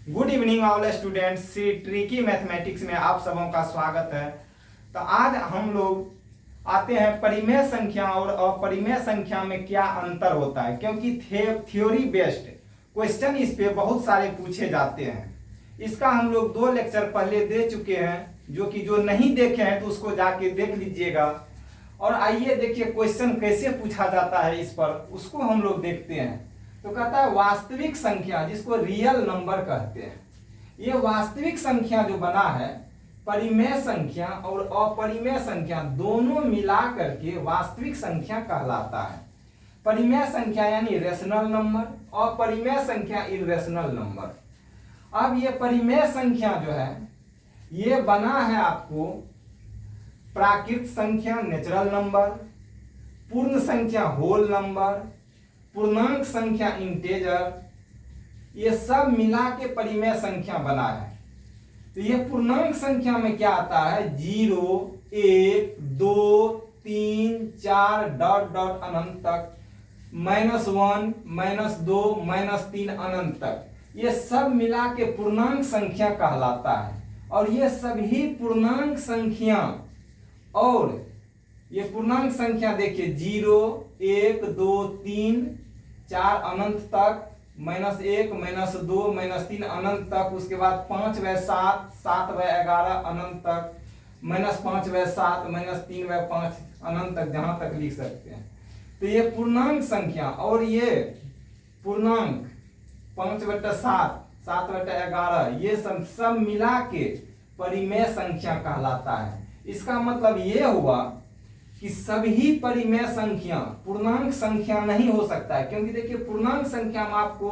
Good evening all students, सी tricky mathematics में आप सबों का स्वागत है। तो आज हम लोग आते हैं परिमेय संख्या और अपरिमेय संख्या में क्या अंतर होता है, क्योंकि थ्योरी बेस्ड क्वेश्चन इस पे बहुत सारे पूछे जाते हैं। इसका हम लोग 2 लेक्चर पहले दे चुके हैं, जो नहीं देखे हैं तो उसको जाके देख लीजिएगा। और आइए देखिए क्वेश्चन कैसे पूछा जाता है, इस पर उसको हम लोग देखते हैं। तो कहता है वास्तविक संख्या, जिसको रियल नंबर कहते हैं, ये वास्तविक संख्या जो बना है परिमेय संख्या और अपरिमेय संख्या दोनों मिला करके वास्तविक संख्या कहलाता है। परिमेय संख्या यानी रेशनल नंबर, अपरिमेय संख्या इर्रेशनल नंबर। अब ये परिमेय संख्या जो है ये बना है आपको प्राकृत संख्या नेचुरल नंबर, पूर्ण संख्या होल नंबर, पूर्णांक संख्या इंटेजर, ये सब मिला के परिमेय संख्या बना है। तो ये पूर्णांक संख्या में क्या आता है, 0, 1, 2, 3, 4 डॉट डॉट अनंत तक, -1, -2, -3 अनंत तक, ये सब मिला के पूर्णांक संख्या कहलाता है। और ये सभी पूर्णांक संख्या, और ये पूर्णांक संख्या देखिए 0, 1, 2, 3, 4 अनंत तक, -1, -2, -3 अनंत तक, उसके बाद 5 व 7, 7 व 11 अनंत तक, -5 व 7, -3 व 5 अनंत तक, जहां तक लिख सकते हैं। तो ये पूर्णांक संख्या और ये पूर्णांक 5/7, 7/11, ये सब मिला के परिमेय संख्या कहलाता है। इसका मतलब ये हुआ कि सभी परिमेय संख्या पूर्णांक संख्या नहीं हो सकता है, क्योंकि देखिए पूर्णांक संख्या में आपको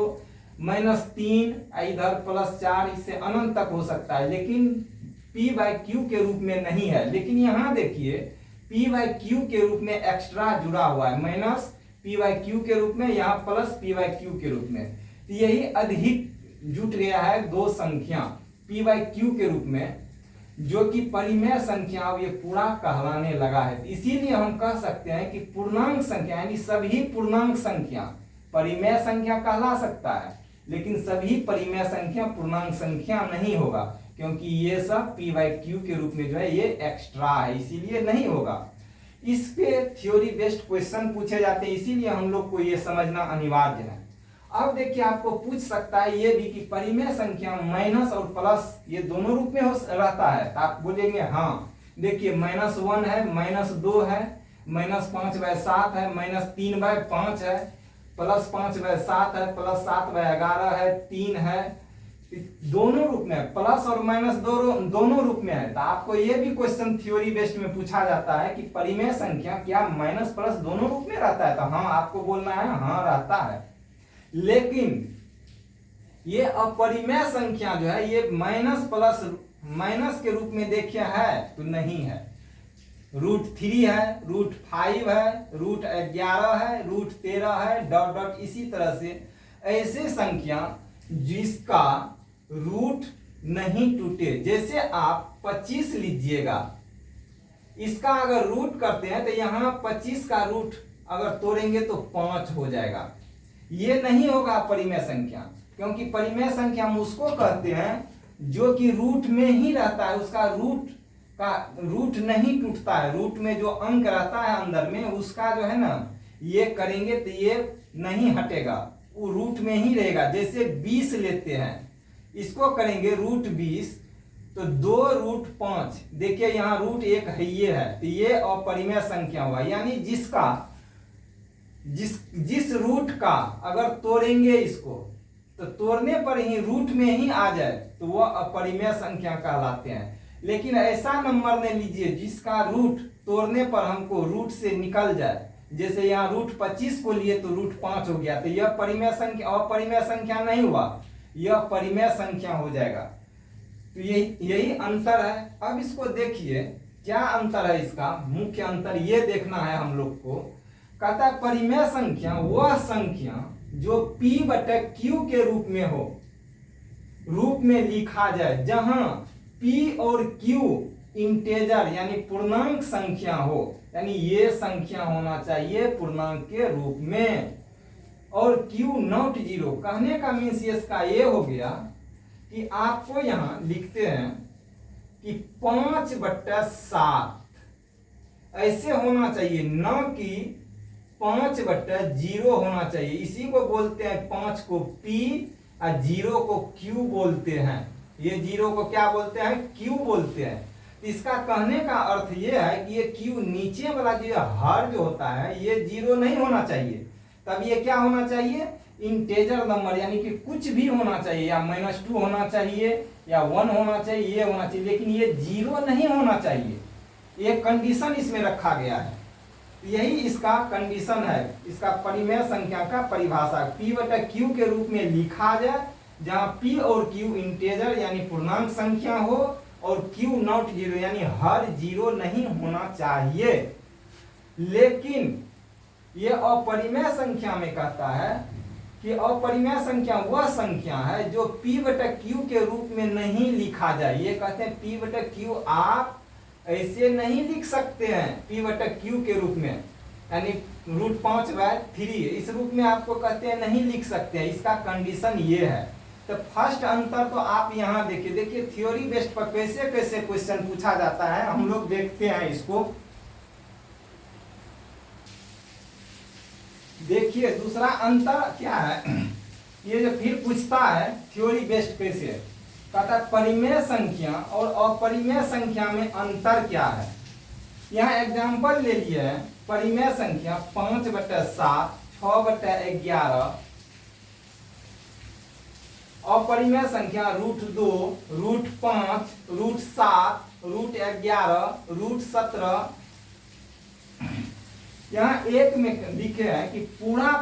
-3 इधर +4 इससे अनंत तक हो सकता है, लेकिन p/q के रूप में नहीं है। लेकिन यहाँ देखिए p/q के रूप में एक्स्ट्रा जुड़ा हुआ है, -p/q के रूप में, यहाँ +p/q के रूप में। तो यही अधिक जुट गया है 2 संख्या p/q के रूप में, जो कि परिमेय संख्या ये पूरा कहलाने लगा है। इसीलिए हम कह सकते हैं कि पूर्णांक संख्या यानी सभी पूर्णांक संख्या परिमेय संख्या कहला सकता है, लेकिन सभी परिमेय संख्या पूर्णांक संख्या नहीं होगा, क्योंकि ये सब p/q के रूप में जो है ये एक्स्ट्रा है, इसीलिए नहीं होगा। इस पे थ्योरी बेस्ड क्वेश्चन पूछे जाते हैं, इसीलिए हम लोग को ये समझना अनिवार्य है। अब देखिए आपको पूछ सकता है ये भी कि परिमेय संख्या माइनस और प्लस ये दोनों रूप में रहता है, तो आप बोलेंगे हाँ। देखिए -1 है, -2 है, -5/7 है, -3/5 है, +5/7 है, +7/11 है, 3 है, दोनों रूप में, प्लस और माइनस दोनों रूप में है। तो आपको ये भी क्वेश्चन थ्योरी बेस्ड में पूछा जाता है कि परिमेय संख्या क्या माइनस प्लस दोनों रूप में रहता है, तो हाँ आपको बोलना है हाँ रहता है। लेकिन ये अपरिमेय संख्या जो है ये माइनस प्लस माइनस के रूप में देखिए है तो नहीं है। √3 है, √5 है, √11 है, √13 है, डॉट डॉट इसी तरह से ऐसे संख्या जिसका रूट नहीं टूटे। जैसे आप 25 लीजिएगा, इसका अगर रूट करते हैं तो यहाँ 25 का रूट अगर तोड़ेंगे तो 5 हो जाएगा। ये नहीं होगा परिमेय संख्या, क्योंकि परिमेय संख्या हम उसको कहते हैं जो कि रूट में ही रहता है, उसका रूट नहीं टूटता है। रूट में जो अंक रहता है अंदर में, उसका जो है ना, ये करेंगे तो ये नहीं हटेगा, वो रूट में ही रहेगा। जैसे 20 लेते हैं, इसको करेंगे √20 तो 2√5, देखिए यहाँ √1 है, ये है, तो ये अपरिमेय संख्या हुआ। यानी जिस रूट का अगर तोड़ेंगे इसको, तो तोड़ने पर ही रूट में ही आ जाए तो वह अपरिमेय संख्या कहलाते हैं। लेकिन ऐसा नंबर नहीं लीजिए जिसका रूट तोड़ने पर हमको रूट से निकल जाए। जैसे यहाँ √25 को लिए तो √5 हो गया, तो यह परिमेय संख्या अपरिमेय संख्या नहीं हुआ, यह परिमेय संख्या हो जाएगा। तो यही अंतर है। अब इसको देखिए क्या अंतर है, इसका मुख्य अंतर ये देखना है हम लोग को। कहता है परिमेय संख्या वह संख्या जो p/q के रूप में लिखा जाए, जहां p और q इंटेजर यानी पूर्णांक संख्या हो, यानी ये संख्या होना चाहिए पूर्णांक के रूप में। और Q नॉट 0 कहने का मीन्स इसका ये हो गया कि आपको यहां लिखते हैं कि 5/7 ऐसे होना चाहिए, न कि 5/0 होना चाहिए। इसी को बोलते हैं 5 को P और 0 को Q बोलते हैं। ये 0 को क्या बोलते हैं? Q बोलते हैं। इसका कहने का अर्थ ये है कि ये Q नीचे वाला जो हर जो होता है ये 0 नहीं होना चाहिए। तब ये क्या होना चाहिए? इंटेजर नंबर, यानी कि कुछ भी होना चाहिए, या -2 होना चाहिए या 1 होना चाहिए, ये होना चाहिए, लेकिन ये 0 नहीं होना चाहिए। एक कंडीशन इसमें रखा गया है, यही इसका कंडीशन है, इसका परिमेय संख्या का परिभाषा P/Q के रूप में लिखा जाए, जहां P और Q इंटेजर यानी पूर्णांक संख्या हो और Q नॉट 0 यानी हर 0 नहीं होना चाहिए। लेकिन ये अपरिमेय संख्या में कहता है कि अपरिमेय संख्या वह संख्या है जो P/Q के रूप में नहीं लिखा जाए। ये कहते हैं P/Q आप ऐसे नहीं लिख सकते हैं P/Q के रूप में, यानी √5/3 इस रूप में आपको कहते हैं नहीं लिख सकते हैं। इसका कंडीशन ये है। तो फर्स्ट अंतर तो आप यहां देखिए थ्योरी बेस्ड पर कैसे कैसे क्वेश्चन पूछा जाता है, हम लोग देखते हैं इसको। देखिए दूसरा अंतर क्या है, ये जो फिर पूछता है थ्योरी बेस्ड कैसे, कहता है परिमेय संख्या और अपरिमेय संख्या में अंतर क्या है। यहाँ एग्जांपल ले लिए परिमेय संख्या 5/7, 6/11, अपरिमेय संख्या √2, √5, √7, √11, √17। यहाँ एक में लिखे हैं कि पूरा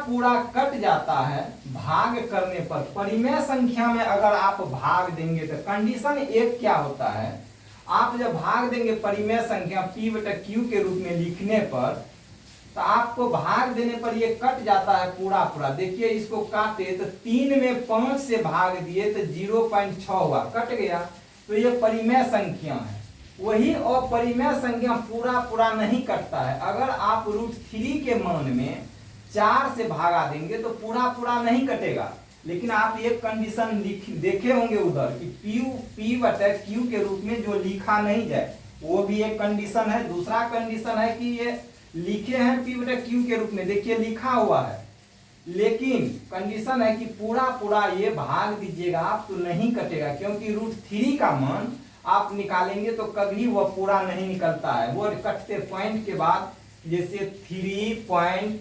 कट जाता है भाग करने पर। परिमेय संख्या में अगर आप भाग देंगे तो कंडीशन एक क्या होता है, आप जब भाग देंगे परिमेय संख्या P/Q के रूप में लिखने पर, तो आपको भाग देने पर ये कट जाता है पूरा। देखिए इसको काटे तो 3 में 5 से भाग दिए तो 0.6 हुआ, कट गया। तो ये परिमेय संख्या है। वही अपरिमेय संख्या पूरा नहीं कटता है। अगर आप √3 के मान में 4 से भागा देंगे तो पूरा नहीं कटेगा। लेकिन आप एक कंडीशन देखे होंगे उधर कि P/Q के रूप में जो लिखा नहीं जाए, वो भी एक कंडीशन है। दूसरा कंडीशन है कि ये लिखे हैं P/Q के रूप में, देखिए लिखा हुआ है, लेकिन कंडीशन है कि पूरा ये भाग दीजिएगा आप तो नहीं कटेगा, क्योंकि √3 का मान आप निकालेंगे तो कभी वह पूरा नहीं निकलता है। वो कटते पॉइंट के बाद जैसे 3.14,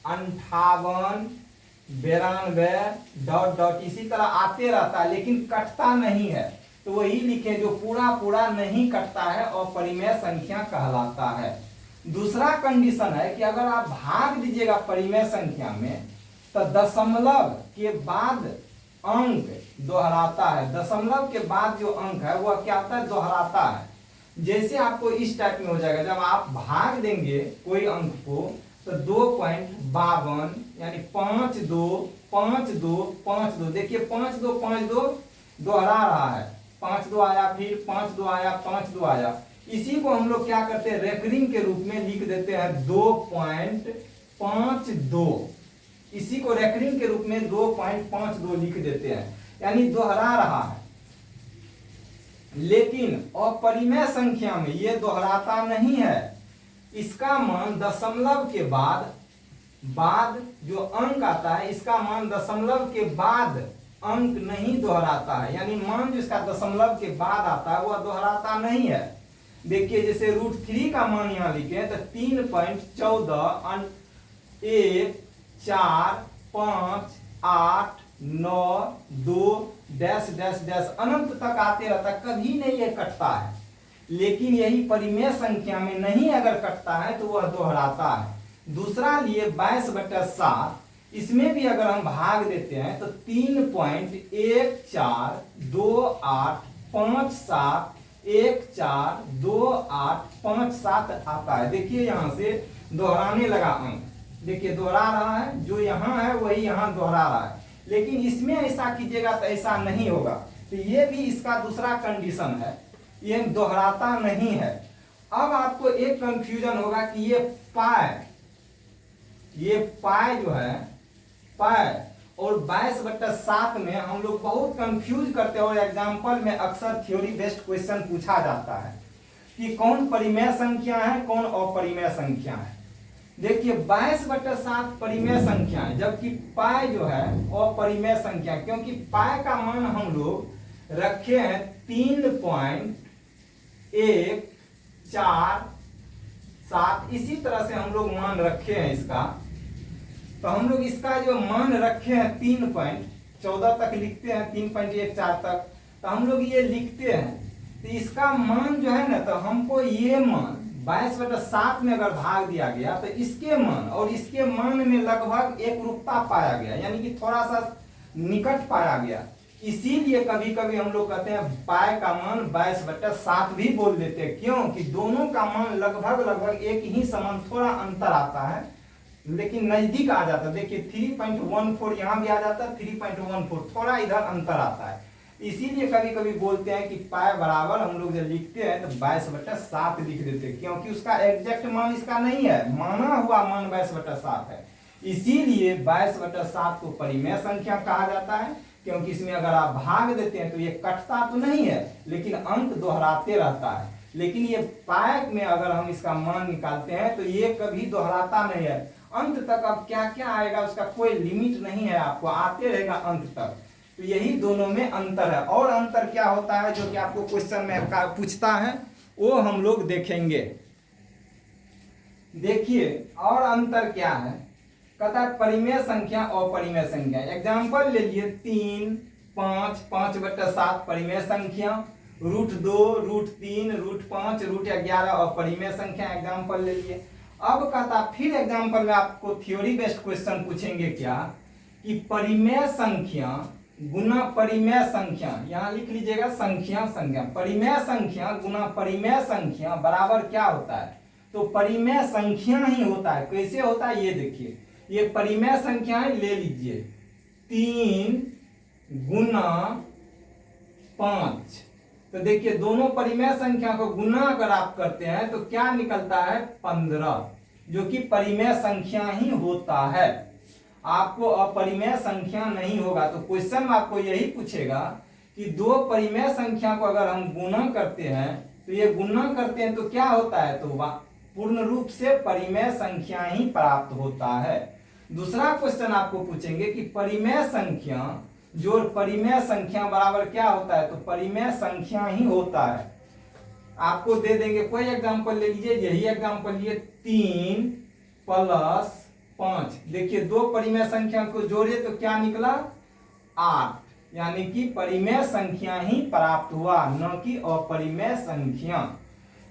58, 92 इसी तरह आते रहता है, लेकिन कटता नहीं है। तो वही लिखे जो पूरा नहीं कटता है और परिमेय संख्या कहलाता है। दूसरा कंडीशन है कि अगर आप भाग दीजिएगा परिमेय संख्या में तो दशमलव के बाद अंक दोहराता है। दशमलव के बाद जो अंक है वह क्या होता है? दोहराता है। जैसे आपको इस टाइप में हो जाएगा, जब आप भाग देंगे कोई अंक को तो 2.52 यानी 52 देखिए 52 दोहरा रहा है, 52 आया, फिर 52 आया, 52 आया। इसी को हम लोग क्या करते हैं, रेकरिंग के रूप में लिख देते हैं 2.52। इसी को रेकरिंग के रूप में 2.52 लिख देते हैं, यानी दोहरा रहा है। लेकिन अपरिमेय संख्या में ये दोहराता नहीं है। इसका मान दशमलव के बाद जो अंक आता है, इसका मान दशमलव के बाद अंक नहीं दोहराता है, यानी मान जो इसका दशमलव के बाद आता है वह दोहराता नहीं है। देखिए जैसे √3 का मान यहां लिखे तो 3.14, 1, 4, 5, 8, 9, 2 डैश अनंत तक आते रहता, कभी नहीं ये कटता है। लेकिन यही परिमेय संख्या में नहीं अगर कटता है तो वह दोहराता है। दूसरा लिए 22/7, इसमें भी अगर हम भाग देते हैं तो 3.142857142857 आता है। देखिए यहां से दोहराने लगा अंक, देखिए दोहरा रहा है, जो यहाँ है वही यहाँ दोहरा रहा है। लेकिन इसमें ऐसा कीजिएगा तो ऐसा नहीं होगा। तो ये भी इसका दूसरा कंडीशन है, ये दोहराता नहीं है। अब आपको एक कंफ्यूजन होगा कि ये पाई जो है पाई और 22/7 में हम लोग बहुत कंफ्यूज करते हैं और एग्जाम्पल में अक्सर थ्योरी बेस्ड क्वेश्चन पूछा जाता है कि कौन परिमेय संख्या है, कौन अपरिमेय संख्या है। देखिए 22/7 परिमेय संख्या है, जबकि पाई जो है अपरिमेय संख्या, क्योंकि पाई का मान हम लोग रखे हैं 3.147, इसी तरह से हम लोग मान रखे हैं इसका। तो हम लोग इसका जो मान रखे हैं 3.14 तक लिखते हैं, 3.14 तक, तो हम लोग ये लिखते हैं। तो इसका मान जो है ना, तो हमको ये मान 22/7 में अगर भाग दिया गया तो इसके मान और इसके मान में लगभग एक रूपता पाया गया, यानी कि थोड़ा सा निकट पाया गया। इसीलिए कभी कभी हम लोग कहते हैं पाई का मान 22/7 भी बोल देते हैं, क्यों कि दोनों का मान लगभग एक ही समान, थोड़ा अंतर आता है लेकिन नजदीक आ जाता है। देखिए 3.14 यहाँ भी आ जाता है, 3.14 थोड़ा इधर अंतर आता है। इसीलिए कभी कभी बोलते हैं कि पाई बराबर हम लोग जब लिखते हैं तो 22/7 लिख देते हैं, क्योंकि उसका एग्जैक्ट मान इसका नहीं है, माना हुआ मान 22/7 है। इसीलिए 22/7 को परिमेय संख्या कहा जाता है, क्योंकि इसमें अगर आप भाग देते हैं तो ये कटता तो नहीं है लेकिन अंक दोहराते रहता है। लेकिन ये पाई में अगर हम इसका मान निकालते हैं तो ये कभी दोहराता नहीं है, अंत तक अब क्या क्या आएगा उसका कोई लिमिट नहीं है, आपको आते रहेगा अंत तक। तो यही दोनों में अंतर है। और अंतर क्या होता है जो कि आपको क्वेश्चन में पूछता है, वो हम लोग देखेंगे। देखिए और अंतर क्या है, कहता है परिमेय संख्या और अपरिमेय संख्या। एग्जाम्पल ले लिए 3, 5, 5/7 परिमेय संख्या, √2, √3, √5, √11 और परिमेय संख्या एग्जाम्पल ले लिए। अब कहता फिर एग्जाम्पल में आपको थ्योरी बेस्ड क्वेश्चन पूछेंगे क्या, कि परिमेय संख्या गुना परिमेय संख्या, यहां लिख लीजिएगा संख्या, परिमेय संख्या गुना परिमेय संख्या बराबर क्या होता है। तो परिमेय संख्या ही होता है। कैसे होता है ये देखिए, ये परिमेय संख्याएं ले लीजिए, 3 गुना 5। तो देखिए दोनों परिमेय संख्या को गुना अगर आप करते हैं तो क्या निकलता है 15, जो कि परिमेय संख्या ही होता है, आपको अपरिमेय संख्या नहीं होगा। तो क्वेश्चन में आपको यही पूछेगा कि दो परिमेय संख्या को अगर हम गुना करते हैं तो ये गुना करते हैं तो क्या होता है, तो पूर्ण रूप से परिमेय संख्या ही प्राप्त होता है। दूसरा क्वेश्चन आपको पूछेंगे कि परिमेय संख्या जोड़ परिमेय संख्या बराबर क्या होता है, तो परिमेय संख्या ही होता है। आपको दे देंगे, कोई एग्जांपल ले लीजिए, यही एग्जांपल लिए 3 + 5। देखिए दो परिमेय संख्या को जोड़े तो क्या निकला 8, यानी कि परिमेय संख्या ही प्राप्त हुआ, न कि अपरिमेय संख्या।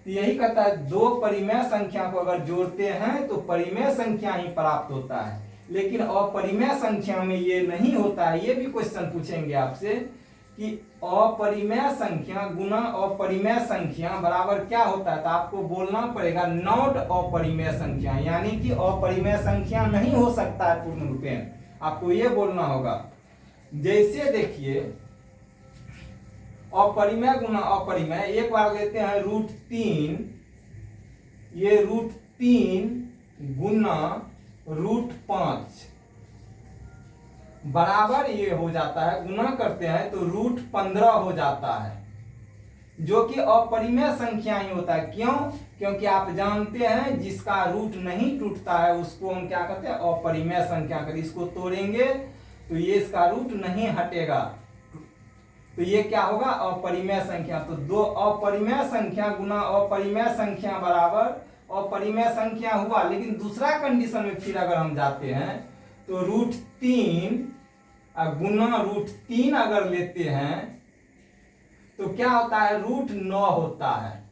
तो यही कहता है दो परिमेय संख्या को अगर जोड़ते हैं तो परिमेय संख्या ही प्राप्त होता है, लेकिन अपरिमेय संख्या में ये नहीं होता है। ये भी क्वेश्चन पूछेंगे आपसे कि अपरिमेय संख्या गुना अपरिमेय संख्या बराबर क्या होता है, तो आपको बोलना पड़ेगा नॉट अपरिमेय संख्या, यानी कि अपरिमेय संख्या नहीं हो सकता है पूर्ण रूपेण, आपको ये बोलना होगा। जैसे देखिए अपरिमेय गुना अपरिमेय, एक बार लेते हैं √3, ये √3 गुना √5 बराबर ये हो जाता है, गुना करते हैं तो √15 हो जाता है, जो कि अपरिमेय संख्या ही होता है। क्यों? क्योंकि आप जानते हैं जिसका रूट नहीं टूटता है उसको हम क्या कहते हैं, अपरिमेय संख्या कहते हैं। इसको तोड़ेंगे तो ये इसका रूट नहीं हटेगा, तो ये क्या होगा अपरिमेय संख्या। तो दो अपरिमेय संख्या गुना अपरिमेय संख्या बराबर अपरिमेय संख्या हुआ। लेकिन दूसरा कंडीशन में फिर अगर हम जाते हैं तो √3 गुना √3 अगर लेते हैं तो क्या होता है √9 होता है,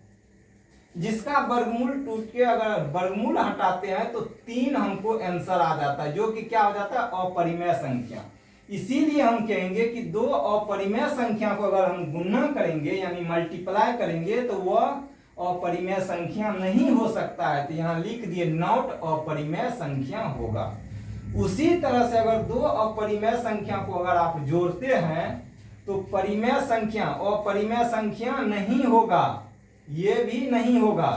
जिसका वर्गमूल टूट के अगर वर्गमूल हटाते हैं तो 3 हमको आंसर आ जाता है, जो कि क्या हो जाता है अपरिमेय संख्या। इसीलिए हम कहेंगे कि दो अपरिमेय संख्या को अगर हम गुणा करेंगे यानी मल्टीप्लाई करेंगे तो वह अपरिमेय संख्या नहीं हो सकता है। तो यहाँ लिख दिए नॉट अपरिमेय संख्या होगा। उसी तरह से अगर दो अपरिमेय संख्या को अगर आप जोड़ते हैं तो परिमेय संख्या अपरिमेय संख्या नहीं होगा, ये भी नहीं होगा।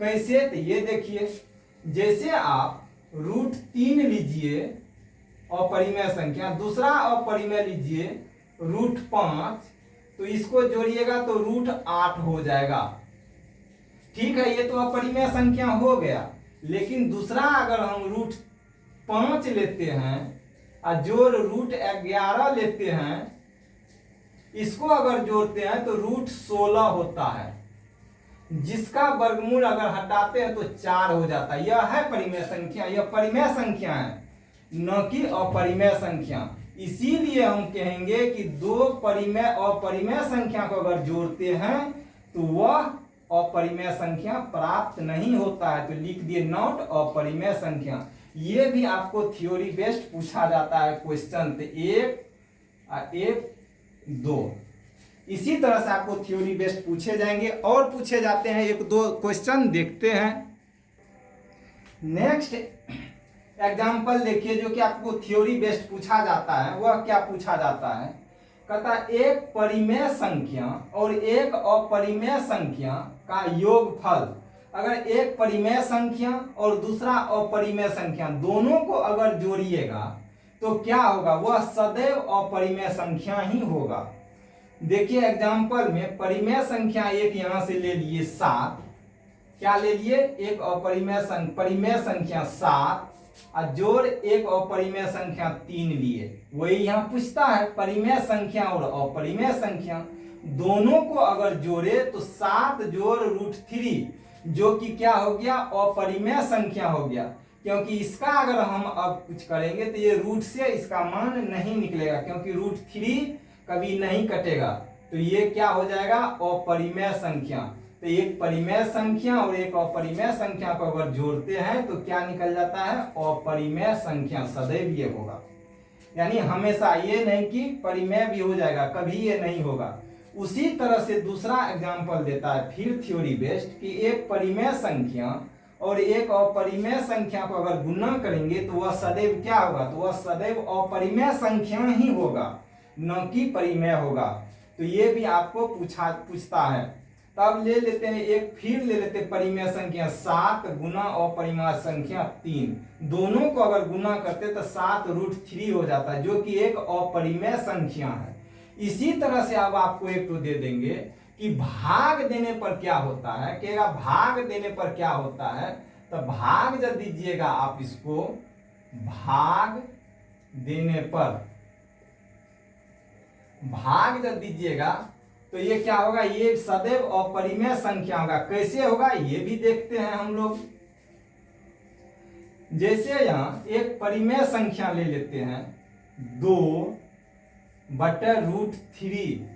कैसे? तो ये देखिए, जैसे आप √3 लीजिए अपरिमेय संख्या। दूसरा अपरिमेय लीजिए √5, तो इसको जोड़िएगा तो √8 हो जाएगा। ठीक है, ये तो अपरिमेय संख्या हो गया। लेकिन दूसरा अगर हम √5 लेते हैं और जोड़ √11 लेते हैं, इसको अगर जोड़ते हैं तो √16 होता है, जिसका वर्गमूल अगर हटाते हैं तो 4 हो जाता है। यह है परिमेय संख्या, यह परिमेय संख्या है, न कि अपरिमेय संख्या। इसीलिए हम कहेंगे कि दो परिमेय अपरिमेय संख्या को अगर जोड़ते हैं तो वह अपरिमेय संख्या प्राप्त नहीं होता है। तो लिख दिए नॉट अपरिमेय संख्या। ये भी आपको थ्योरी बेस्ड पूछा जाता है क्वेश्चन, तो 1 और 1-2 इसी तरह से आपको थ्योरी बेस्ड पूछे जाएंगे। और पूछे जाते हैं 1-2 क्वेश्चन, देखते हैं। नेक्स्ट एग्जाम्पल देखिए, जो कि आपको थ्योरी बेस्ड पूछा जाता है। वह क्या पूछा जाता है, कहता है एक परिमेय संख्या और एक अपरिमेय संख्या का योगफल। अगर एक परिमेय संख्या और दूसरा अपरिमेय संख्या दोनों को अगर जोड़िएगा तो क्या होगा, वह सदैव अपरिमेय संख्या ही होगा। देखिए एग्जाम्पल में परिमेय संख्या एक यहां से ले लिए 7, क्या ले लिए, एक परिमेय संख्या 7 और जोड़ एक अपरिमेय संख्या 3 लिए। वही यहां पूछता है, परिमेय संख्या और अपरिमेय संख्या दोनों को अगर जोड़े तो 7 जोड़ √3, जो कि क्या हो गया, अपरिमेय संख्या हो गया। क्योंकि इसका अगर हम अब कुछ करेंगे तो ये रूट से इसका मान नहीं निकलेगा, क्योंकि √3 कभी नहीं कटेगा। तो ये क्या हो जाएगा, अपरिमेय संख्या। तो एक परिमेय संख्या और एक अपरिमेय संख्या को अगर जोड़ते हैं तो क्या निकल जाता है, अपरिमेय संख्या। सदैव ये होगा, यानी हमेशा, ये नहीं कि परिमेय भी हो जाएगा, कभी ये नहीं होगा। उसी तरह से दूसरा एग्जाम्पल देता है फिर थ्योरी बेस्ड, कि एक परिमेय संख्या और एक अपरिमेय संख्या को अगर गुणा करेंगे तो वह सदैव क्या होगा, तो वह सदैव अपरिमेय संख्या ही होगा, न कि परिमेय होगा। तो ये भी आपको पूछता है। तब ले लेते हैं एक, फिर ले लेते हैं परिमेय संख्या 7 गुना अपरिमेय संख्या 3। दोनों को अगर गुना करते तो 7 √3 हो जाता है, जो कि एक अपरिमेय संख्या है। इसी तरह से अब आपको एक तो दे देंगे कि भाग देने पर क्या होता है, कहेगा भाग देने पर क्या होता है। तो भाग जब दीजिएगा आप इसको, भाग देने पर, भाग जब दीजिएगा तो ये क्या होगा, ये सदैव अपरिमेय संख्या होगा। कैसे होगा ये भी देखते हैं हम लोग। जैसे यहां एक परिमेय संख्या ले लेते हैं 2/√3,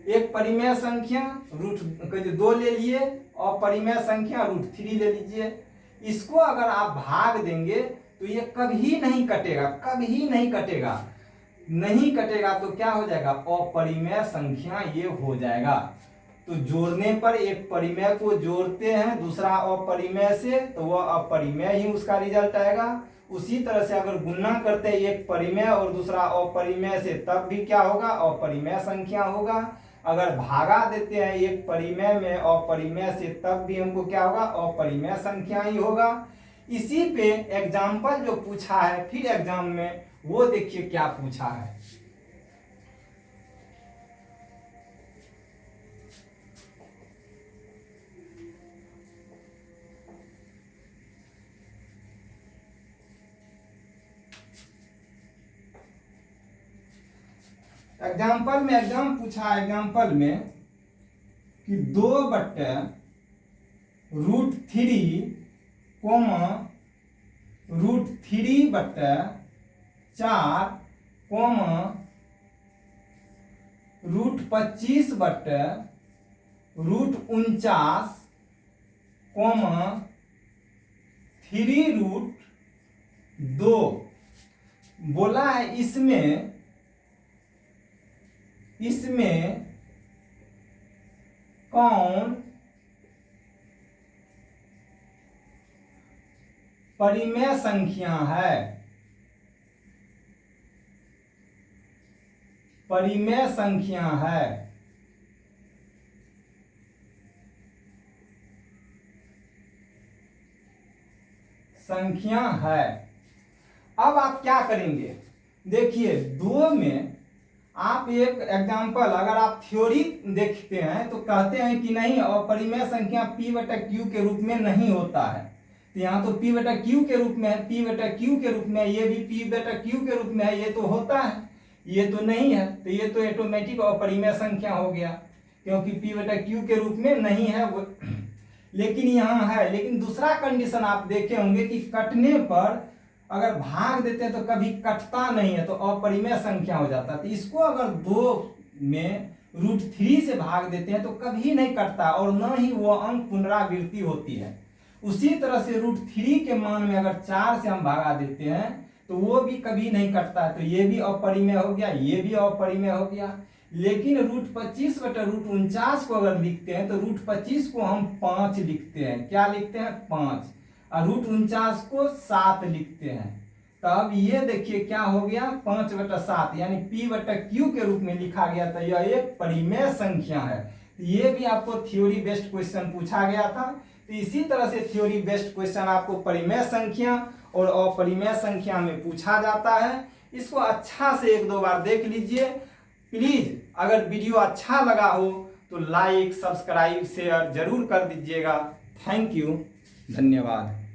एक परिमेय संख्या √2 ले लिए और परिमेय संख्या √3 ले लीजिए। इसको अगर आप भाग देंगे तो ये कभी नहीं कटेगा, कभी नहीं कटेगा, नहीं कटेगा तो क्या हो जाएगा, अपरिमेय संख्या ये हो जाएगा। तो जोड़ने पर एक परिमेय को जोड़ते हैं दूसरा अपरिमेय से तो वह अपरिमेय ही उसका रिजल्ट आएगा। उसी तरह से अगर गुणा करते हैं एक परिमेय और दूसरा अपरिमेय से तब भी क्या होगा, अपरिमेय संख्या होगा। अगर भागा देते हैं एक परिमेय में अपरिमेय से तब भी हमको क्या होगा, अपरिमेय संख्या ही होगा। इसी पे एग्जाम्पल जो पूछा है फिर एग्जाम में, वो देखिए क्या पूछा है। एग्जाम्पल में एग्जाम्पल में कि 2/√3, √3/4, √25/49, 3√2 बोला है। इसमें कौन परिमेय संख्या है, परिमेय संख्या है। संख्या है। अब आप क्या करेंगे, देखिए 2 में आप एक एग्जाम्पल, अगर आप थ्योरी देखते हैं तो कहते हैं कि नहीं अपरिमेय संख्या p बटा q के रूप में नहीं होता है। तो यहाँ तो p बटा q के रूप में है, p बटा q के रूप में है, ये भी p बटा q के रूप में है, ये तो होता है, ये तो नहीं है, तो ये तो ऑटोमेटिक अपरिमेय संख्या हो गया, क्योंकि p बटा q के रूप में नहीं है वो। लेकिन यहाँ है, लेकिन दूसरा कंडीशन आप देखे होंगे कि कटने पर अगर भाग देते हैं तो कभी कटता नहीं है, तो अपरिमेय संख्या हो जाता है। तो इसको अगर 2 में √3 से भाग देते हैं तो कभी नहीं कटता और न ही वो अंक पुनरावृत्ति होती है। उसी तरह से √3 के मान में अगर 4 से हम भागा देते हैं तो वो भी कभी नहीं कटता है, तो ये भी अपरिमेय हो गया, ये भी अपरिमेय हो गया। लेकिन √25 बटा √49 को अगर लिखते हैं तो √25 को हम 5 लिखते हैं, क्या लिखते हैं 5, और √49 को 7 लिखते हैं। तब ये देखिए क्या हो गया 5 बटा 7, यानी p बटा q के रूप में लिखा गया था, यह एक परिमेय संख्या है। ये भी आपको थ्योरी बेस्ड क्वेश्चन पूछा गया था। तो इसी तरह से थ्योरी बेस्ड क्वेश्चन आपको परिमेय संख्या और अपरिमेय संख्या में पूछा जाता है। इसको अच्छा से 1-2 बार देख लीजिए प्लीज। अगर वीडियो अच्छा लगा हो तो लाइक, सब्सक्राइब, शेयर जरूर कर दीजिएगा। थैंक यू, धन्यवाद।